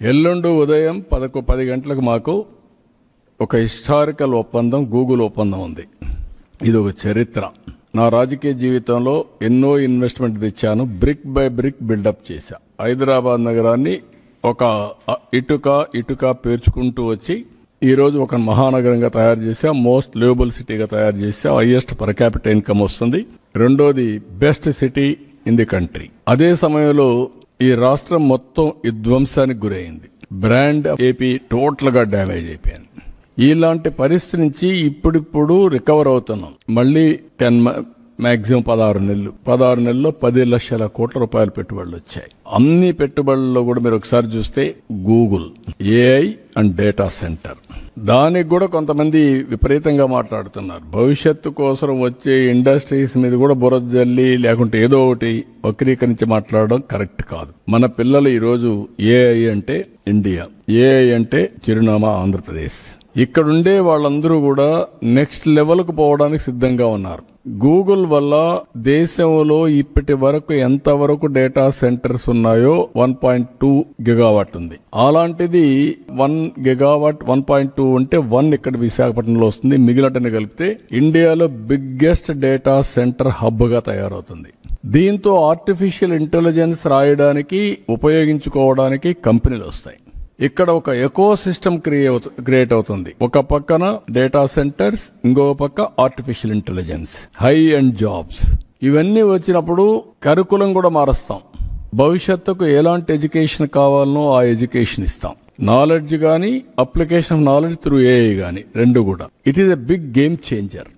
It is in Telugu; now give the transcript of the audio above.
ఎల్లుండి ఉదయం 10 గంటలకు మాకు ఒక హిస్టారికల్ ఒప్పందం, గూగుల్ ఒప్పందం ఉంది. ఇది ఒక చరిత్ర. నా రాజకీయ జీవితంలో ఎన్నో ఇన్వెస్ట్మెంట్ తెచ్చాను. బ్రిక్ బై బ్రిక్ బిల్డప్ చేశా. హైదరాబాద్ నగరాన్ని ఒక ఇటుక పేర్చుకుంటూ వచ్చి ఈ రోజు ఒక మహానగరంగా తయారు చేశా. మోస్ట్ లివబుల్ సిటీగా తయారు చేశా. హైయెస్ట్ పర్ క్యాపిటల్ ఇన్కమ్ వస్తుంది. రెండోది best city in the country. అదే సమయంలో ఈ రాష్ట్రం మొత్తం విధ్వంసానికి గురైంది. బ్రాండ్ ఏపీ టోటల్ గా డ్యామేజ్ అయిపోయింది. ఇలాంటి పరిస్థితి నుంచి ఇప్పుడిప్పుడు రికవర్ అవుతున్నాం. మళ్లీ మాక్సిమం 16 నెలల్లో 10 లక్షల కోట్ల రూపాయల పెట్టుబడులు వచ్చాయి. అన్ని పెట్టుబడుల్లో కూడా మీరు ఒకసారి చూస్తే Google, AI and data centre, దానికి కూడా కొంతమంది విపరీతంగా మాట్లాడుతున్నారు. భవిష్యత్తు కోసం వచ్చే ఇండస్ట్రీస్ మీద కూడా బురద జల్లి లేకుంటే ఏదో ఒకటి వక్రీకరించి మాట్లాడడం కరెక్ట్ కాదు. మన పిల్లలు ఈరోజు ఏఐ అంటే ఇండియా, ఏఐ అంటే చిరునామా ఆంధ్రప్రదేశ్. ఇక్కడుండే వాళ్ళందరూ కూడా నెక్స్ట్ లెవెల్ కు పోవడానికి సిద్ధంగా ఉన్నారు. గూగుల్ వల్ల దేశంలో ఇప్పటి వరకు ఎంతవరకు డేటా సెంటర్స్ ఉన్నాయో 1.2 గిగావాట్ ఉంది. అలాంటిది 1 గిగావాట్ 1.2 ఉంటే 1 ఇక్కడ విశాఖపట్నంలో వస్తుంది. మిగిలినటని కలిపితే ఇండియాలో బిగ్గెస్ట్ డేటా సెంటర్ హబ్ గా తయారవుతుంది. దీంతో ఆర్టిఫిషియల్ ఇంటెలిజెన్స్ రాయడానికి, ఉపయోగించుకోవడానికి కంపెనీలు వస్తాయి. ఇక్కడ ఒక ఎకో సిస్టమ్ క్రియేట్ అవుతుంది. ఒక పక్కన డేటా సెంటర్స్, ఇంకొక పక్క artificial intelligence, high and jobs. ఇవన్నీ వచ్చినప్పుడు కరికులం కూడా మారుస్తాం. భవిష్యత్తుకు ఎలాంటి ఎడ్యుకేషన్ కావాలనో ఆ ఎడ్యుకేషన్ ఇస్తాం. నాలెడ్జ్ గానీ, application of knowledge through AI గానీ, రెండు కూడా. It is a big game changer.